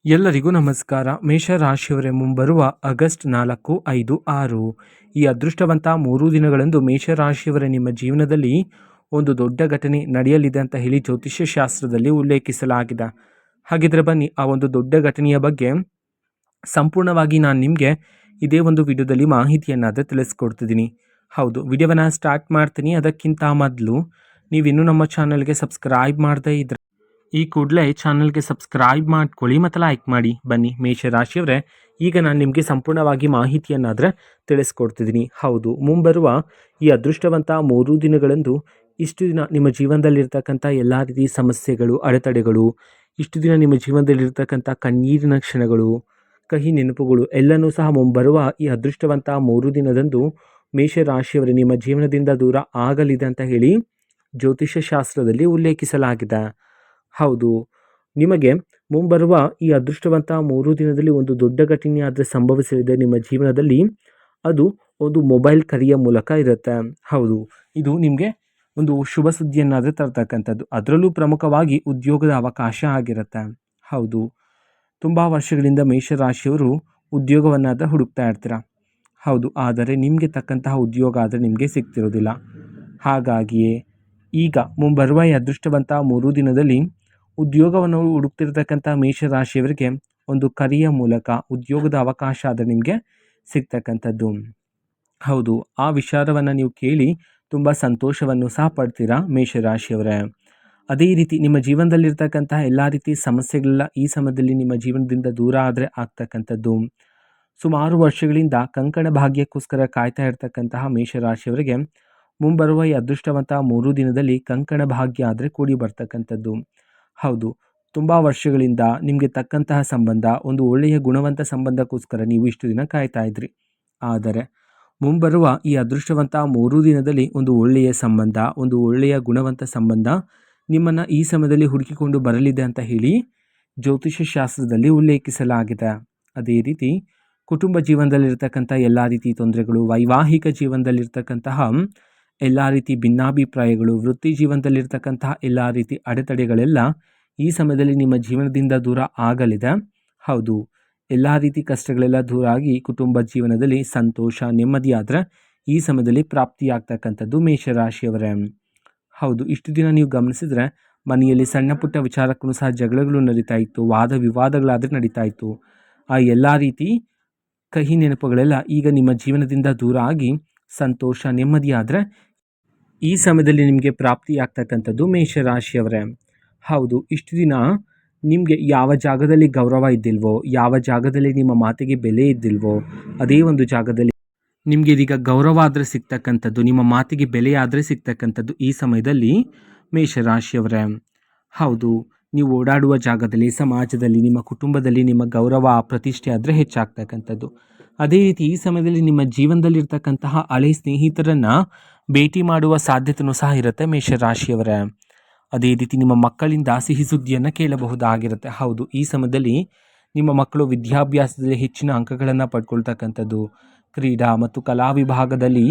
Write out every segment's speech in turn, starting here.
ಎಲ್ಲರಿಗೂ ನಮಸ್ಕಾರ. ಮೇಷರಾಶಿಯವರೇ, ಮುಂಬರುವ ಆಗಸ್ಟ್ 4, 5, 6 ಈ ಅದೃಷ್ಟವಂತ 3 ದಿನಗಳಂದು ಮೇಷರಾಶಿಯವರೇ ನಿಮ್ಮ ಜೀವನದಲ್ಲಿ ಒಂದು ದೊಡ್ಡ ಘಟನೆ ನಡೆಯಲಿದೆ ಅಂತ ಹೇಳಿ ಜ್ಯೋತಿಷ್ಯ ಶಾಸ್ತ್ರದಲ್ಲಿ ಉಲ್ಲೇಖಿಸಲಾಗಿದೆ. ಹಾಗಿದ್ರೆ ಬನ್ನಿ, ಆ ಒಂದು ದೊಡ್ಡ ಘಟನೆಯ ಬಗ್ಗೆ ಸಂಪೂರ್ಣವಾಗಿ ನಾನು ನಿಮಗೆ ಇದೇ ಒಂದು ವಿಡಿಯೋದಲ್ಲಿ ಮಾಹಿತಿಯನ್ನಾದರೆ ತಿಳಿಸ್ಕೊಡ್ತಿದ್ದೀನಿ. ಹೌದು, ವಿಡಿಯೋವನ್ನು ಸ್ಟಾರ್ಟ್ ಮಾಡ್ತೀನಿ. ಅದಕ್ಕಿಂತ ಮೊದಲು ನೀವಿನ್ನೂ ನಮ್ಮ ಚಾನಲ್ಗೆ ಸಬ್ಸ್ಕ್ರೈಬ್ ಮಾಡದೇ ಇದ್ರೆ ಈ ಕೂಡಲೇ ಚಾನಲ್ಗೆ ಸಬ್ಸ್ಕ್ರೈಬ್ ಮಾಡ್ಕೊಳ್ಳಿ ಮತ್ತು ಲೈಕ್ ಮಾಡಿ. ಬನ್ನಿ ಮೇಷರಾಶಿಯವರೇ, ಈಗ ನಾನು ನಿಮಗೆ ಸಂಪೂರ್ಣವಾಗಿ ಮಾಹಿತಿಯನ್ನಾದರೆ ತಿಳಿಸ್ಕೊಡ್ತಿದ್ದೀನಿ. ಹೌದು, ಮುಂಬರುವ ಈ ಅದೃಷ್ಟವಂತ 3 ದಿನಗಳಂದು ಇಷ್ಟು ದಿನ ನಿಮ್ಮ ಜೀವನದಲ್ಲಿರ್ತಕ್ಕಂಥ ಎಲ್ಲ ರೀತಿ ಸಮಸ್ಯೆಗಳು, ಅಡೆತಡೆಗಳು, ಇಷ್ಟು ದಿನ ನಿಮ್ಮ ಜೀವನದಲ್ಲಿರ್ತಕ್ಕಂಥ ಕಣ್ಣೀರಿನ ಕ್ಷಣಗಳು, ಕಹಿ ನೆನಪುಗಳು ಎಲ್ಲನೂ ಸಹ ಮುಂಬರುವ ಈ ಅದೃಷ್ಟವಂತ 3 ದಿನದಂದು ಮೇಷರಾಶಿಯವರೇ ನಿಮ್ಮ ಜೀವನದಿಂದ ದೂರ ಆಗಲಿದೆ ಅಂತ ಹೇಳಿ ಜ್ಯೋತಿಷ್ಯ ಶಾಸ್ತ್ರದಲ್ಲಿ ಉಲ್ಲೇಖಿಸಲಾಗಿದೆ. ಹೌದು, ನಿಮಗೆ ಮುಂಬರುವ ಈ ಅದೃಷ್ಟವಂತ 3 ದಿನದಲ್ಲಿ ಒಂದು ದೊಡ್ಡ ಘಟನೆ ಆದರೆ ಸಂಭವಿಸಲಿದೆ ನಿಮ್ಮ ಜೀವನದಲ್ಲಿ. ಅದು ಒಂದು ಮೊಬೈಲ್ ಕರೆಯ ಮೂಲಕ ಇರುತ್ತೆ. ಹೌದು, ಇದು ನಿಮಗೆ ಒಂದು ಶುಭ ಸುದ್ದಿಯನ್ನಾದರೆ ತರ್ತಕ್ಕಂಥದ್ದು. ಅದರಲ್ಲೂ ಪ್ರಮುಖವಾಗಿ ಉದ್ಯೋಗದ ಅವಕಾಶ ಆಗಿರುತ್ತೆ. ಹೌದು, ತುಂಬ ವರ್ಷಗಳಿಂದ ಮೇಷರಾಶಿಯವರು ಉದ್ಯೋಗವನ್ನಾದರೆ ಹುಡುಕ್ತಾ ಇರ್ತೀರ. ಹೌದು, ಆದರೆ ನಿಮಗೆ ತಕ್ಕಂತಹ ಉದ್ಯೋಗ ಆದರೆ ನಿಮಗೆ ಸಿಗ್ತಿರೋದಿಲ್ಲ. ಹಾಗಾಗಿಯೇ ಈಗ ಮುಂಬರುವ ಈ ಅದೃಷ್ಟವಂತ 3 ದಿನದಲ್ಲಿ ಉದ್ಯೋಗವನ್ನು ಹುಡುಕ್ತಿರ್ತಕ್ಕಂಥ ಮೇಷರಾಶಿಯವರಿಗೆ ಒಂದು ಕರೆಯ ಮೂಲಕ ಉದ್ಯೋಗದ ಅವಕಾಶ ಆದರೆ ನಿಮಗೆ ಸಿಗ್ತಕ್ಕಂಥದ್ದು. ಹೌದು, ಆ ವಿಚಾರವನ್ನು ನೀವು ಕೇಳಿ ತುಂಬ ಸಂತೋಷವನ್ನು ಸಹ ಪಡ್ತೀರಾ ಮೇಷರಾಶಿಯವರೇ. ಅದೇ ರೀತಿ ನಿಮ್ಮ ಜೀವನದಲ್ಲಿರ್ತಕ್ಕಂತಹ ಎಲ್ಲ ರೀತಿ ಸಮಸ್ಯೆಗಳೆಲ್ಲ ಈ ಸಮಯದಲ್ಲಿ ನಿಮ್ಮ ಜೀವನದಿಂದ ದೂರ ಆದರೆ ಆಗ್ತಕ್ಕಂಥದ್ದು. ಸುಮಾರು ವರ್ಷಗಳಿಂದ ಕಂಕಣ ಭಾಗ್ಯಕ್ಕೋಸ್ಕರ ಕಾಯ್ತಾ ಇರ್ತಕ್ಕಂತಹ ಮೇಷರಾಶಿಯವರಿಗೆ ಮುಂಬರುವ ಈ ಅದೃಷ್ಟವಂತ 3 ದಿನದಲ್ಲಿ ಕಂಕಣ ಭಾಗ್ಯ ಆದರೆ ಕೂಡಿ ಬರ್ತಕ್ಕಂಥದ್ದು. ಹೌದು, ತುಂಬ ವರ್ಷಗಳಿಂದ ನಿಮಗೆ ತಕ್ಕಂತಹ ಸಂಬಂಧ, ಒಂದು ಒಳ್ಳೆಯ ಗುಣವಂತ ಸಂಬಂಧಕ್ಕೋಸ್ಕರ ನೀವು ಇಷ್ಟು ದಿನ ಕಾಯ್ತಾ ಇದ್ರಿ. ಆದರೆ ಮುಂಬರುವ ಈ ಅದೃಷ್ಟವಂತ 3 ದಿನದಲ್ಲಿ ಒಂದು ಒಳ್ಳೆಯ ಸಂಬಂಧ, ಒಂದು ಒಳ್ಳೆಯ ಗುಣವಂತ ಸಂಬಂಧ ನಿಮ್ಮನ್ನು ಈ ಸಮಯದಲ್ಲಿ ಹುಡುಕಿಕೊಂಡು ಬರಲಿದೆ ಅಂತ ಹೇಳಿ ಜ್ಯೋತಿಷ್ಯ ಶಾಸ್ತ್ರದಲ್ಲಿ ಉಲ್ಲೇಖಿಸಲಾಗಿದೆ. ಅದೇ ರೀತಿ ಕುಟುಂಬ ಜೀವನದಲ್ಲಿರ್ತಕ್ಕಂಥ ಎಲ್ಲ ರೀತಿ ತೊಂದರೆಗಳು, ವೈವಾಹಿಕ ಜೀವನದಲ್ಲಿರ್ತಕ್ಕಂತಹ ಎಲ್ಲ ರೀತಿ ಭಿನ್ನಾಭಿಪ್ರಾಯಗಳು, ವೃತ್ತಿ ಜೀವನದಲ್ಲಿರ್ತಕ್ಕಂತಹ ಎಲ್ಲ ರೀತಿ ಅಡೆತಡೆಗಳೆಲ್ಲ ಈ ಸಮಯದಲ್ಲಿ ನಿಮ್ಮ ಜೀವನದಿಂದ ದೂರ ಆಗಲಿದೆ. ಹೌದು, ಎಲ್ಲ ರೀತಿ ಕಷ್ಟಗಳೆಲ್ಲ ದೂರ ಆಗಿ ಕುಟುಂಬ ಜೀವನದಲ್ಲಿ ಸಂತೋಷ, ನೆಮ್ಮದಿ ಆದರೆ ಈ ಸಮಯದಲ್ಲಿ ಪ್ರಾಪ್ತಿಯಾಗ್ತಕ್ಕಂಥದ್ದು ಮೇಷರಾಶಿಯವರೇ. ಹೌದು, ಇಷ್ಟು ದಿನ ನೀವು ಗಮನಿಸಿದರೆ ಮನೆಯಲ್ಲಿ ಸಣ್ಣ ಪುಟ್ಟ ವಿಚಾರಕ್ಕೂ ಸಹ ಜಗಳಗಳು ನಡೀತಾ ಇತ್ತು, ವಾದ ವಿವಾದಗಳಾದರೆ ನಡೀತಾ ಇತ್ತು. ಆ ಎಲ್ಲ ರೀತಿ ಕಹಿ ನೆನಪುಗಳೆಲ್ಲ ಈಗ ನಿಮ್ಮ ಜೀವನದಿಂದ ದೂರ ಆಗಿ ಸಂತೋಷ, ನೆಮ್ಮದಿ ಆದರೆ ಈ ಸಮಯದಲ್ಲಿ ನಿಮಗೆ ಪ್ರಾಪ್ತಿಯಾಗ್ತಕ್ಕಂಥದ್ದು ಮೇಷರಾಶಿಯವರೇ. ಹೌದು, ಇಷ್ಟು ದಿನ ನಿಮಗೆ ಯಾವ ಜಾಗದಲ್ಲಿ ಗೌರವ ಇದ್ದಿಲ್ವೋ, ಯಾವ ಜಾಗದಲ್ಲಿ ನಿಮ್ಮ ಮಾತಿಗೆ ಬೆಲೆ ಇದ್ದಿಲ್ವೋ, ಅದೇ ಒಂದು ಜಾಗದಲ್ಲಿ ನಿಮಗೆ ಇದೀಗ ಗೌರವ ಆದರೆ ಸಿಗ್ತಕ್ಕಂಥದ್ದು, ನಿಮ್ಮ ಮಾತಿಗೆ ಬೆಲೆ ಆದರೆ ಸಿಗ್ತಕ್ಕಂಥದ್ದು ಈ ಸಮಯದಲ್ಲಿ ಮೇಷರಾಶಿಯವರೇ. ಹೌದು, ನೀವು ಓಡಾಡುವ ಜಾಗದಲ್ಲಿ, ಸಮಾಜದಲ್ಲಿ, ನಿಮ್ಮ ಕುಟುಂಬದಲ್ಲಿ ನಿಮ್ಮ ಗೌರವ, ಪ್ರತಿಷ್ಠೆ ಆದರೆ ಹೆಚ್ಚಾಗ್ತಕ್ಕಂಥದ್ದು. ಅದೇ ರೀತಿ ಈ ಸಮಯದಲ್ಲಿ ನಿಮ್ಮ ಜೀವನದಲ್ಲಿರ್ತಕ್ಕಂತಹ ಹಳೆ ಸ್ನೇಹಿತರನ್ನು ಭೇಟಿ ಮಾಡುವ ಸಾಧ್ಯತೆಯೂ ಸಹ ಇರುತ್ತೆ ಮೇಷರಾಶಿಯವರೇ. ಅದೇ ರೀತಿ ನಿಮ್ಮ ಮಕ್ಕಳಿಂದ ಸಿಹಿ ಸುದ್ದಿಯನ್ನು ಕೇಳಬಹುದಾಗಿರುತ್ತೆ. ಹೌದು, ಈ ಸಮಯದಲ್ಲಿ ನಿಮ್ಮ ಮಕ್ಕಳು ವಿದ್ಯಾಭ್ಯಾಸದಲ್ಲಿ ಹೆಚ್ಚಿನ ಅಂಕಗಳನ್ನು ಪಡ್ಕೊಳ್ತಕ್ಕಂಥದ್ದು, ಕ್ರೀಡಾ ಮತ್ತು ಕಲಾ ವಿಭಾಗದಲ್ಲಿ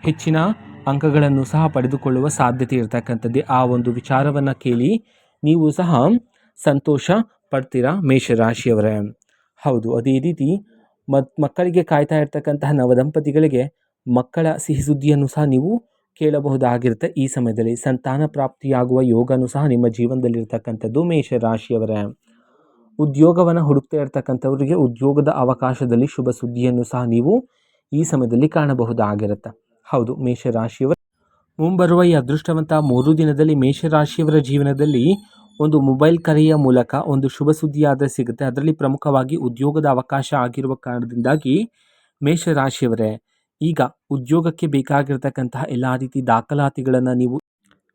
ಹೆಚ್ಚಿನ ಅಂಕಗಳನ್ನು ಸಹ ಪಡೆದುಕೊಳ್ಳುವ ಸಾಧ್ಯತೆ ಇರತಕ್ಕಂಥದ್ದೇ. ಆ ಒಂದು ವಿಚಾರವನ್ನು ಕೇಳಿ ನೀವು ಸಹ ಸಂತೋಷ ಪಡ್ತೀರಾ ಮೇಷರಾಶಿಯವರೇ. ಹೌದು, ಅದೇ ರೀತಿ ಮಕ್ಕಳಿಗೆ ಕಾಯ್ತಾ ಇರ್ತಕ್ಕಂತಹ ನವದಂಪತಿಗಳಿಗೆ ಮಕ್ಕಳ ಸಿಹಿ ಸುದ್ದಿಯನ್ನು ಸಹ ನೀವು ಕೇಳಬಹುದಾಗಿರುತ್ತೆ. ಈ ಸಮಯದಲ್ಲಿ ಸಂತಾನ ಪ್ರಾಪ್ತಿಯಾಗುವ ಯೋಗನೂ ಸಹ ನಿಮ್ಮ ಜೀವನದಲ್ಲಿರ್ತಕ್ಕಂಥದ್ದು ಮೇಷರಾಶಿಯವರೇ. ಉದ್ಯೋಗವನ್ನು ಹುಡುಕ್ತಾ ಇರ್ತಕ್ಕಂಥವರಿಗೆ ಉದ್ಯೋಗದ ಅವಕಾಶದಲ್ಲಿ ಶುಭ ಸುದ್ದಿಯನ್ನು ಸಹ ನೀವು ಈ ಸಮಯದಲ್ಲಿ ಕಾಣಬಹುದಾಗಿರುತ್ತೆ. ಹೌದು, ಮೇಷರಾಶಿಯವರ ಮುಂಬರುವ ಈ ಅದೃಷ್ಟವಂತ 3 ದಿನದಲ್ಲಿ ಮೇಷರಾಶಿಯವರ ಜೀವನದಲ್ಲಿ ಒಂದು ಮೊಬೈಲ್ ಕರೆಯ ಮೂಲಕ ಒಂದು ಶುಭ ಸುದ್ದಿ ಆದರೆ ಸಿಗುತ್ತೆ. ಅದರಲ್ಲಿ ಪ್ರಮುಖವಾಗಿ ಉದ್ಯೋಗದ ಅವಕಾಶ ಆಗಿರುವ ಕಾರಣದಿಂದಾಗಿ ಮೇಷರಾಶಿಯವರೇ ಈಗ ಉದ್ಯೋಗಕ್ಕೆ ಬೇಕಾಗಿರ್ತಕ್ಕಂತಹ ಎಲ್ಲ ರೀತಿ ದಾಖಲಾತಿಗಳನ್ನು ನೀವು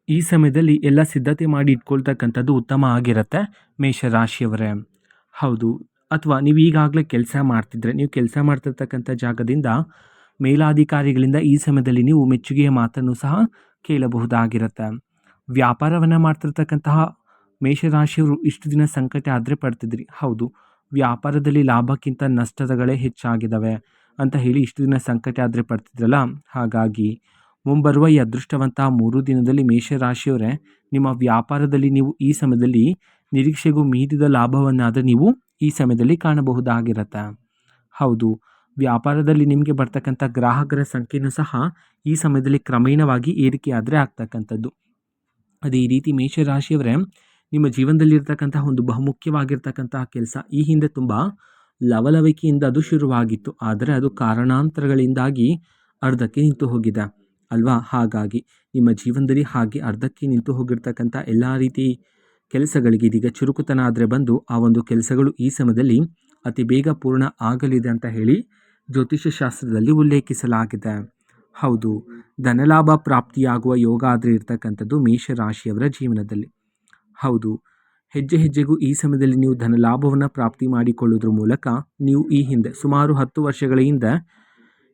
ಈ ಸಮಯದಲ್ಲಿ ಎಲ್ಲ ಸಿದ್ಧತೆ ಮಾಡಿ ಇಟ್ಕೊಳ್ತಕ್ಕಂಥದ್ದು ಉತ್ತಮ ಆಗಿರುತ್ತೆ ಮೇಷರಾಶಿಯವರೇ. ಹೌದು, ಅಥವಾ ನೀವು ಈಗಾಗಲೇ ಕೆಲಸ ಮಾಡ್ತಿದ್ರೆ, ನೀವು ಕೆಲಸ ಮಾಡ್ತಿರ್ತಕ್ಕಂಥ ಜಾಗದಿಂದ ಮೇಲಾಧಿಕಾರಿಗಳಿಂದ ಈ ಸಮಯದಲ್ಲಿ ನೀವು ಮೆಚ್ಚುಗೆಯ ಮಾತನ್ನು ಸಹ ಕೇಳಬಹುದಾಗಿರುತ್ತೆ. ವ್ಯಾಪಾರವನ್ನು ಮಾಡ್ತಿರ್ತಕ್ಕಂತಹ ಮೇಷರಾಶಿಯವರು ಇಷ್ಟು ದಿನ ಸಂಕಟ ಆದರೆ ಪಡ್ತಿದ್ರಿ. ಹೌದು, ವ್ಯಾಪಾರದಲ್ಲಿ ಲಾಭಕ್ಕಿಂತ ನಷ್ಟಗಳೇ ಹೆಚ್ಚಾಗಿದ್ದಾವೆ ಅಂತ ಹೇಳಿ ಇಷ್ಟು ದಿನ ಸಂಕಟ ಆದರೆ ಪಡ್ತಿದ್ರಲ್ಲ. ಹಾಗಾಗಿ ಮುಂಬರುವ ಈ ಅದೃಷ್ಟವಂತ 3 ದಿನದಲ್ಲಿ ಮೇಷರಾಶಿಯವರೇ ನಿಮ್ಮ ವ್ಯಾಪಾರದಲ್ಲಿ ನೀವು ಈ ಸಮಯದಲ್ಲಿ ನಿರೀಕ್ಷೆಗೂ ಮೀರಿದ ಲಾಭವನ್ನಾದರೆ ನೀವು ಈ ಸಮಯದಲ್ಲಿ ಕಾಣಬಹುದಾಗಿರುತ್ತೆ. ಹೌದು, ವ್ಯಾಪಾರದಲ್ಲಿ ನಿಮಗೆ ಬರ್ತಕ್ಕಂಥ ಗ್ರಾಹಕರ ಸಂಖ್ಯೆಯೂ ಸಹ ಈ ಸಮಯದಲ್ಲಿ ಕ್ರಮೇಣವಾಗಿ ಏರಿಕೆ ಆದರೆ ಆಗ್ತಕ್ಕಂಥದ್ದು. ಅದೇ ರೀತಿ ಮೇಷರಾಶಿಯವರೇ, ನಿಮ್ಮ ಜೀವನದಲ್ಲಿರ್ತಕ್ಕಂತಹ ಒಂದು ಬಹುಮುಖ್ಯವಾಗಿರ್ತಕ್ಕಂತಹ ಕೆಲಸ ಈ ಹಿಂದೆ ತುಂಬ ಲವಲವಿಕೆಯಿಂದ ಅದು ಶುರುವಾಗಿತ್ತು. ಆದರೆ ಅದು ಕಾರಣಾಂತರಗಳಿಂದಾಗಿ ಅರ್ಧಕ್ಕೆ ನಿಂತು ಹೋಗಿದೆ ಅಲ್ವಾ? ಹಾಗಾಗಿ ನಿಮ್ಮ ಜೀವನದಲ್ಲಿ ಹಾಗೆ ಅರ್ಧಕ್ಕೆ ನಿಂತು ಹೋಗಿರ್ತಕ್ಕಂಥ ಎಲ್ಲ ರೀತಿ ಕೆಲಸಗಳಿಗೆ ಇದೀಗ ಚುರುಕುತನ ಆದರೆ ಬಂದು ಆ ಒಂದು ಕೆಲಸಗಳು ಈ ಸಮಯದಲ್ಲಿ ಅತಿ ಬೇಗ ಪೂರ್ಣ ಆಗಲಿದೆ ಅಂತ ಹೇಳಿ ಜ್ಯೋತಿಷ್ಯ ಶಾಸ್ತ್ರದಲ್ಲಿ ಉಲ್ಲೇಖಿಸಲಾಗಿದೆ. ಹೌದು, ಧನಲಾಭ ಪ್ರಾಪ್ತಿಯಾಗುವ ಯೋಗ ಆದರೆ ಇರ್ತಕ್ಕಂಥದ್ದು ಮೇಷರಾಶಿಯವರ ಜೀವನದಲ್ಲಿ. ಹೌದು, ಹೆಜ್ಜೆ ಹೆಜ್ಜೆಗೂ ಈ ಸಮಯದಲ್ಲಿ ನೀವು ಧನಲಾಭವನ್ನು ಪ್ರಾಪ್ತಿ ಮಾಡಿಕೊಳ್ಳೋದ್ರ ಮೂಲಕ ನೀವು ಈ ಹಿಂದೆ ಸುಮಾರು 10 ವರ್ಷಗಳ ಹಿಂದೆ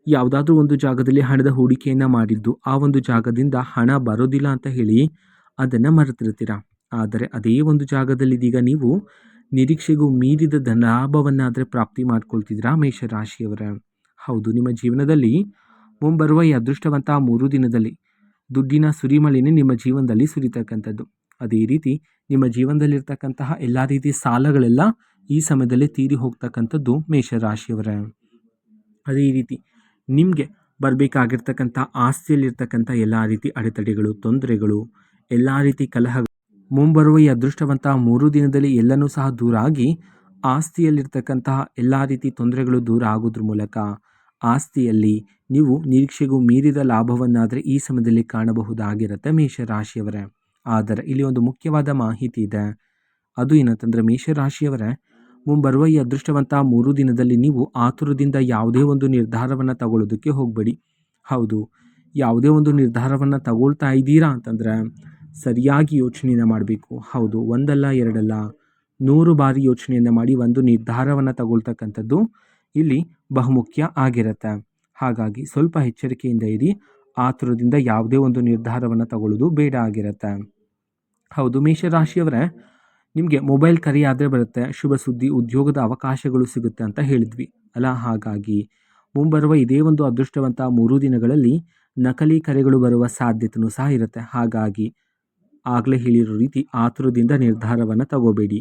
ಯಾವುದಾದ್ರೂ ಒಂದು ಜಾಗದಲ್ಲಿ ಹಣದ ಹೂಡಿಕೆಯನ್ನು ಮಾಡಿದ್ದು ಆ ಒಂದು ಜಾಗದಿಂದ ಹಣ ಬರೋದಿಲ್ಲ ಅಂತ ಹೇಳಿ ಅದನ್ನು ಮರೆತಿರ್ತೀರ. ಆದರೆ ಅದೇ ಒಂದು ಜಾಗದಲ್ಲಿ ಇದೀಗ ನೀವು ನಿರೀಕ್ಷೆಗೂ ಮೀರಿದ ಧನಲಾಭವನ್ನಾದರೆ ಪ್ರಾಪ್ತಿ ಮಾಡ್ಕೊಳ್ತಿದ್ದೀರಾ ಮೇಷರಾಶಿಯವರ. ಹೌದು, ನಿಮ್ಮ ಜೀವನದಲ್ಲಿ ಮುಂಬರುವ ಈ ಅದೃಷ್ಟವಂತ 3 ದಿನದಲ್ಲಿ ದುಡ್ಡಿನ ಸುರಿಮಳೆನೇ ನಿಮ್ಮ ಜೀವನದಲ್ಲಿ ಸುರಿತಕ್ಕಂಥದ್ದು. ಅದೇ ರೀತಿ ನಿಮ್ಮ ಜೀವನದಲ್ಲಿರ್ತಕ್ಕಂತಹ ಎಲ್ಲ ರೀತಿ ಸಾಲಗಳೆಲ್ಲ ಈ ಸಮಯದಲ್ಲಿ ತೀರಿ ಹೋಗ್ತಕ್ಕಂಥದ್ದು ಮೇಷರಾಶಿಯವರೇ. ಅದೇ ರೀತಿ ನಿಮಗೆ ಬರಬೇಕಾಗಿರ್ತಕ್ಕಂಥ ಆಸ್ತಿಯಲ್ಲಿರ್ತಕ್ಕಂಥ ಎಲ್ಲ ರೀತಿ ಅಡೆತಡೆಗಳು, ತೊಂದರೆಗಳು, ಎಲ್ಲ ರೀತಿ ಕಲಹಗಳು ಮುಂಬರುವ ಈ ಅದೃಷ್ಟವಂತ 3 ದಿನದಲ್ಲಿ ಎಲ್ಲನೂ ಸಹ ದೂರ ಆಗಿ ಆಸ್ತಿಯಲ್ಲಿರ್ತಕ್ಕಂತಹ ಎಲ್ಲ ರೀತಿ ತೊಂದರೆಗಳು ದೂರ ಆಗೋದ್ರ ಮೂಲಕ ಆಸ್ತಿಯಲ್ಲಿ ನೀವು ನಿರೀಕ್ಷೆಗೂ ಮೀರಿದ ಲಾಭವನ್ನಾದರೆ ಈ ಸಮಯದಲ್ಲಿ ಕಾಣಬಹುದಾಗಿರುತ್ತೆ ಮೇಷರಾಶಿಯವರೇ. ಆದರೆ ಇಲ್ಲಿ ಒಂದು ಮುಖ್ಯವಾದ ಮಾಹಿತಿ ಇದೆ. ಅದು ಏನಂತಂದರೆ ಮೇಷರಾಶಿಯವರೇ, ಮುಂಬರುವ ಈ ಅದೃಷ್ಟವಂತ 3 ದಿನದಲ್ಲಿ ನೀವು ಆತುರದಿಂದ ಯಾವುದೇ ಒಂದು ನಿರ್ಧಾರವನ್ನು ತಗೊಳ್ಳೋದಕ್ಕೆ ಹೋಗಬೇಡಿ. ಹೌದು, ಯಾವುದೇ ಒಂದು ನಿರ್ಧಾರವನ್ನು ತಗೊಳ್ತಾ ಇದ್ದೀರಾ ಅಂತಂದರೆ ಸರಿಯಾಗಿ ಯೋಚನೆಯನ್ನು ಮಾಡಬೇಕು. ಹೌದು, ಒಂದಲ್ಲ ಎರಡಲ್ಲ 100 ಬಾರಿ ಯೋಚನೆಯನ್ನು ಮಾಡಿ ಒಂದು ನಿರ್ಧಾರವನ್ನು ತಗೊಳ್ತಕ್ಕಂಥದ್ದು ಇಲ್ಲಿ ಬಹುಮುಖ್ಯ ಆಗಿರುತ್ತೆ. ಹಾಗಾಗಿ ಸ್ವಲ್ಪ ಎಚ್ಚರಿಕೆಯಿಂದ ಇರಿ. ಆತುರದಿಂದ ಯಾವುದೇ ಒಂದು ನಿರ್ಧಾರವನ್ನು ತಗೊಳ್ಳೋದು ಬೇಡ ಆಗಿರುತ್ತೆ. ಹೌದು, ಮೇಷರಾಶಿಯವರೇ, ನಿಮಗೆ ಮೊಬೈಲ್ ಕರೆ ಆದರೆ ಬರುತ್ತೆ, ಶುಭ ಸುದ್ದಿ, ಉದ್ಯೋಗದ ಅವಕಾಶಗಳು ಸಿಗುತ್ತೆ ಅಂತ ಹೇಳಿದ್ವಿ ಅಲ್ಲ. ಹಾಗಾಗಿ ಮುಂಬರುವ ಇದೇ ಒಂದು ಅದೃಷ್ಟವಂತ 3 ದಿನಗಳಲ್ಲಿ ನಕಲಿ ಕರೆಗಳು ಬರುವ ಸಾಧ್ಯತೆಯೂ ಸಹ ಇರುತ್ತೆ. ಹಾಗಾಗಿ ಆಗಲೇ ಹೇಳಿರೋ ರೀತಿ ಆತುರದಿಂದ ನಿರ್ಧಾರವನ್ನು ತಗೋಬೇಡಿ.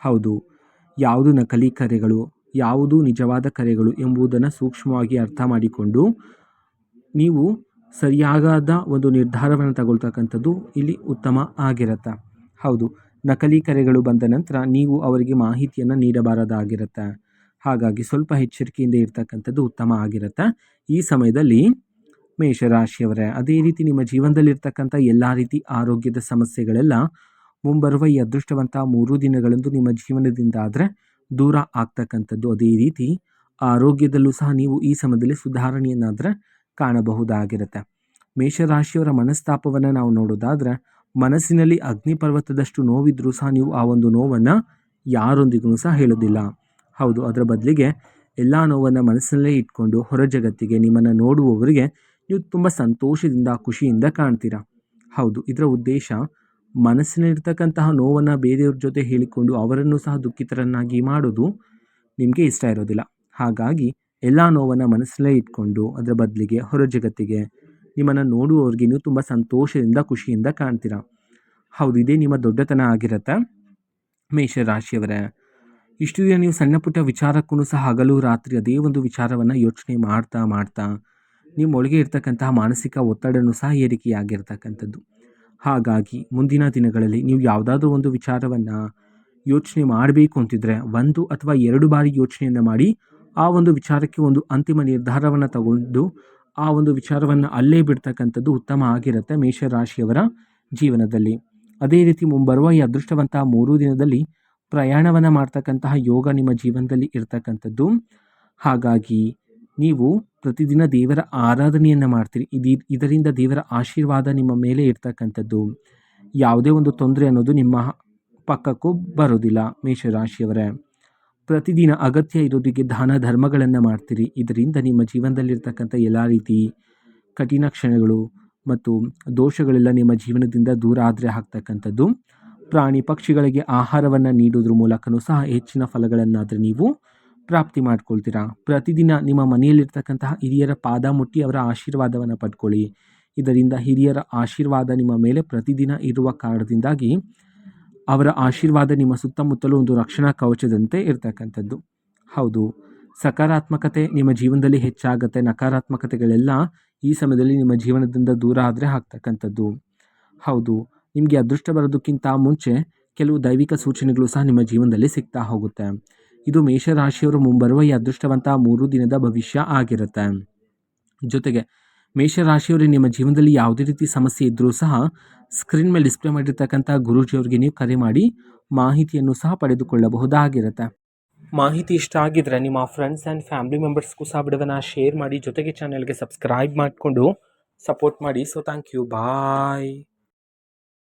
ಹೌದು, ಯಾವುದು ನಕಲಿ ಕರೆಗಳು, ಯಾವುದು ನಿಜವಾದ ಕರೆಗಳು ಎಂಬುದನ್ನು ಸೂಕ್ಷ್ಮವಾಗಿ ಅರ್ಥ ಮಾಡಿಕೊಂಡು ನೀವು ಸರಿಯಾದ ಒಂದು ನಿರ್ಧಾರವನ್ನು ತಗೊಳ್ತಕ್ಕಂಥದ್ದು ಇಲ್ಲಿ ಉತ್ತಮ ಆಗಿರುತ್ತೆ. ಹೌದು, ನಕಲಿ ಕರೆಗಳು ಬಂದ ನಂತರ ನೀವು ಅವರಿಗೆ ಮಾಹಿತಿಯನ್ನು ನೀಡಬಾರದಾಗಿರುತ್ತೆ. ಹಾಗಾಗಿ ಸ್ವಲ್ಪ ಎಚ್ಚರಿಕೆಯಿಂದ ಇರ್ತಕ್ಕಂಥದ್ದು ಉತ್ತಮ ಆಗಿರುತ್ತೆ ಈ ಸಮಯದಲ್ಲಿ ಮೇಷರಾಶಿಯವರೇ. ಅದೇ ರೀತಿ ನಿಮ್ಮ ಜೀವನದಲ್ಲಿರ್ತಕ್ಕಂಥ ಎಲ್ಲ ರೀತಿ ಆರೋಗ್ಯದ ಸಮಸ್ಯೆಗಳೆಲ್ಲ ಮುಂಬರುವ ಈ ಅದೃಷ್ಟವಂತ 3 ದಿನಗಳಂದು ನಿಮ್ಮ ಜೀವನದಿಂದ ಆದರೆ ದೂರ ಆಗ್ತಕ್ಕಂಥದ್ದು. ಅದೇ ರೀತಿ ಆರೋಗ್ಯದಲ್ಲೂ ಸಹ ನೀವು ಈ ಸಮಯದಲ್ಲಿ ಸುಧಾರಣೆಯನ್ನಾದರೆ ಕಾಣಬಹುದಾಗಿರುತ್ತೆ. ಮೇಷರಾಶಿಯವರ ಮನಸ್ತಾಪವನ್ನು ನಾವು ನೋಡೋದಾದರೆ ಮನಸ್ಸಿನಲ್ಲಿ ಅಗ್ನಿಪರ್ವತದಷ್ಟು ನೋವಿದ್ರೂ ಸಹ ನೀವು ಆ ಒಂದು ನೋವನ್ನು ಯಾರೊಂದಿಗೂ ಸಹ ಹೇಳೋದಿಲ್ಲ. ಹೌದು, ಅದರ ಬದಲಿಗೆ ಎಲ್ಲ ನೋವನ್ನು ಮನಸ್ಸಿನಲ್ಲೇ ಇಟ್ಕೊಂಡು ಹೊರ ಜಗತ್ತಿಗೆ ನಿಮ್ಮನ್ನು ನೋಡುವವರಿಗೆ ನೀವು ತುಂಬ ಸಂತೋಷದಿಂದ ಖುಷಿಯಿಂದ ಕಾಣ್ತೀರಾ. ಹೌದು, ಇದರ ಉದ್ದೇಶ ಮನಸ್ಸಿನಲ್ಲಿರ್ತಕ್ಕಂತಹ ನೋವನ್ನು ಬೇರೆಯವ್ರ ಜೊತೆ ಹೇಳಿಕೊಂಡು ಅವರನ್ನು ಸಹ ದುಃಖಿತರನ್ನಾಗಿ ಮಾಡೋದು ನಿಮಗೆ ಇಷ್ಟ ಇರೋದಿಲ್ಲ. ಹಾಗಾಗಿ ಎಲ್ಲ ನೋವನ್ನು ಮನಸ್ಸಲ್ಲೇ ಇಟ್ಕೊಂಡು ಅದರ ಬದಲಿಗೆ ಹೊರ ಜಗತ್ತಿಗೆ ನಿಮ್ಮನ್ನು ನೋಡುವವರಿಗೆ ನೀವು ತುಂಬ ಸಂತೋಷದಿಂದ ಖುಷಿಯಿಂದ ಕಾಣ್ತೀರಾ. ಹೌದು, ಇದೇ ನಿಮ್ಮ ದೊಡ್ಡತನ ಆಗಿರುತ್ತೆ ಮೇಷರಾಶಿಯವರೇ. ಇಷ್ಟು ದಿನ ನೀವು ಸಣ್ಣ ಪುಟ್ಟ ವಿಚಾರಕ್ಕೂ ಸಹ ಹಗಲು ರಾತ್ರಿ ಅದೇ ಒಂದು ವಿಚಾರವನ್ನು ಯೋಚನೆ ಮಾಡ್ತಾ ನಿಮ್ಮೊಳಗೆ ಇರ್ತಕ್ಕಂತಹ ಮಾನಸಿಕ ಒತ್ತಡನೂ ಸಹ ಏರಿಕೆಯಾಗಿರ್ತಕ್ಕಂಥದ್ದು. ಹಾಗಾಗಿ ಮುಂದಿನ ದಿನಗಳಲ್ಲಿ ನೀವು ಯಾವುದಾದ್ರೂ ಒಂದು ವಿಚಾರವನ್ನು ಯೋಚನೆ ಮಾಡಬೇಕು ಅಂತಿದ್ರೆ 1 ಅಥವಾ 2 ಬಾರಿ ಯೋಚನೆಯನ್ನು ಮಾಡಿ ಆ ಒಂದು ವಿಚಾರಕ್ಕೆ ಒಂದು ಅಂತಿಮ ನಿರ್ಧಾರವನ್ನು ತಗೊಂಡು ಆ ಒಂದು ವಿಚಾರವನ್ನು ಅಲ್ಲೇ ಬಿಡ್ತಕ್ಕಂಥದ್ದು ಉತ್ತಮ ಆಗಿರುತ್ತೆ ಮೇಷರಾಶಿಯವರ ಜೀವನದಲ್ಲಿ. ಅದೇ ರೀತಿ ಮುಂಬರುವ ಈ ಅದೃಷ್ಟವಂತ 3 ದಿನದಲ್ಲಿ ಪ್ರಯಾಣವನ್ನು ಮಾಡ್ತಕ್ಕಂತಹ ಯೋಗ ನಿಮ್ಮ ಜೀವನದಲ್ಲಿ ಇರ್ತಕ್ಕಂಥದ್ದು. ಹಾಗಾಗಿ ನೀವು ಪ್ರತಿದಿನ ದೇವರ ಆರಾಧನೆಯನ್ನು ಮಾಡ್ತೀರಿ. ಇದರಿಂದ ದೇವರ ಆಶೀರ್ವಾದ ನಿಮ್ಮ ಮೇಲೆ ಇರ್ತಕ್ಕಂಥದ್ದು. ಯಾವುದೇ ಒಂದು ತೊಂದರೆ ಅನ್ನೋದು ನಿಮ್ಮ ಪಕ್ಕಕ್ಕೂ ಬರೋದಿಲ್ಲ ಮೇಷರಾಶಿಯವರೇ. ಪ್ರತಿದಿನ ಅಗತ್ಯ ಇರೋದಕ್ಕೆ ದಾನ ಧರ್ಮಗಳನ್ನು ಮಾಡ್ತೀರಿ. ಇದರಿಂದ ನಿಮ್ಮ ಜೀವನದಲ್ಲಿರ್ತಕ್ಕಂಥ ಎಲ್ಲ ರೀತಿ ಕಠಿಣ ಕ್ಷಣಗಳು ಮತ್ತು ದೋಷಗಳೆಲ್ಲ ನಿಮ್ಮ ಜೀವನದಿಂದ ದೂರ ಆದರೆ ಆಗ್ತಕ್ಕಂಥದ್ದು. ಪ್ರಾಣಿ ಪಕ್ಷಿಗಳಿಗೆ ಆಹಾರವನ್ನು ನೀಡೋದ್ರ ಮೂಲಕನೂ ಸಹ ಹೆಚ್ಚಿನ ಫಲಗಳನ್ನಾದರೆ ನೀವು ಪ್ರಾಪ್ತಿ ಮಾಡ್ಕೊಳ್ತೀರಾ. ಪ್ರತಿದಿನ ನಿಮ್ಮ ಮನೆಯಲ್ಲಿರ್ತಕ್ಕಂತಹ ಹಿರಿಯರ ಪಾದ ಮುಟ್ಟಿ ಅವರ ಆಶೀರ್ವಾದವನ್ನು ಪಡ್ಕೊಳ್ಳಿ. ಇದರಿಂದ ಹಿರಿಯರ ಆಶೀರ್ವಾದ ನಿಮ್ಮ ಮೇಲೆ ಪ್ರತಿದಿನ ಇರುವ ಕಾರಣದಿಂದಾಗಿ ಅವರ ಆಶೀರ್ವಾದ ನಿಮ್ಮ ಸುತ್ತಮುತ್ತಲೂ ಒಂದು ರಕ್ಷಣಾ ಕವಚದಂತೆ ಇರ್ತಕ್ಕಂಥದ್ದು. ಹೌದು, ಸಕಾರಾತ್ಮಕತೆ ನಿಮ್ಮ ಜೀವನದಲ್ಲಿ ಹೆಚ್ಚಾಗುತ್ತೆ. ನಕಾರಾತ್ಮಕತೆಗಳೆಲ್ಲ ಈ ಸಮಯದಲ್ಲಿ ನಿಮ್ಮ ಜೀವನದಿಂದ ದೂರ ಆದರೆ ಆಗ್ತಕ್ಕಂಥದ್ದು. ಹೌದು, ನಿಮಗೆ ಅದೃಷ್ಟ ಬರೋದಕ್ಕಿಂತ ಮುಂಚೆ ಕೆಲವು ದೈವಿಕ ಸೂಚನೆಗಳು ಸಹ ನಿಮ್ಮ ಜೀವನದಲ್ಲಿ ಸಿಗ್ತಾ ಹೋಗುತ್ತೆ. ಇದು ಮೇಷರಾಶಿಯವರು ಮುಂಬರುವ ಈ ಅದೃಷ್ಟವಂತ 3 ದಿನದ ಭವಿಷ್ಯ ಆಗಿರುತ್ತೆ. ಜೊತೆಗೆ ಮೇಷರಾಶಿಯವರು ನಿಮ್ಮ ಜೀವನದಲ್ಲಿ ಯಾವುದೇ ರೀತಿ ಸಮಸ್ಯೆ ಇದ್ದರೂ ಸಹ ಸ್ಕ್ರೀನ್ ಮೇಲೆ ಡಿಸ್ಪ್ಲೇ ಮಾಡಿರ್ತಕ್ಕಂಥ ಗುರೂಜಿಯವರಿಗೆ ನೀವು ಕರೆ ಮಾಡಿ ಮಾಹಿತಿಯನ್ನು ಸಹ ಪಡೆದುಕೊಳ್ಳಬಹುದಾಗಿರುತ್ತೆ. ಮಾಹಿತಿ ಇಷ್ಟ ಆಗಿದ್ರೆ ನಿಮ್ಮ ಫ್ರೆಂಡ್ಸ್ ಆ್ಯಂಡ್ ಫ್ಯಾಮಿಲಿ ಮೆಂಬರ್ಸ್ಗೂ ಸಹ ವಿಡಿಯೋನ ಶೇರ್ ಮಾಡಿ, ಜೊತೆಗೆ ಚಾನೆಲ್ಗೆ ಸಬ್ಸ್ಕ್ರೈಬ್ ಮಾಡಿಕೊಂಡು ಸಪೋರ್ಟ್ ಮಾಡಿ. So thank you, bye.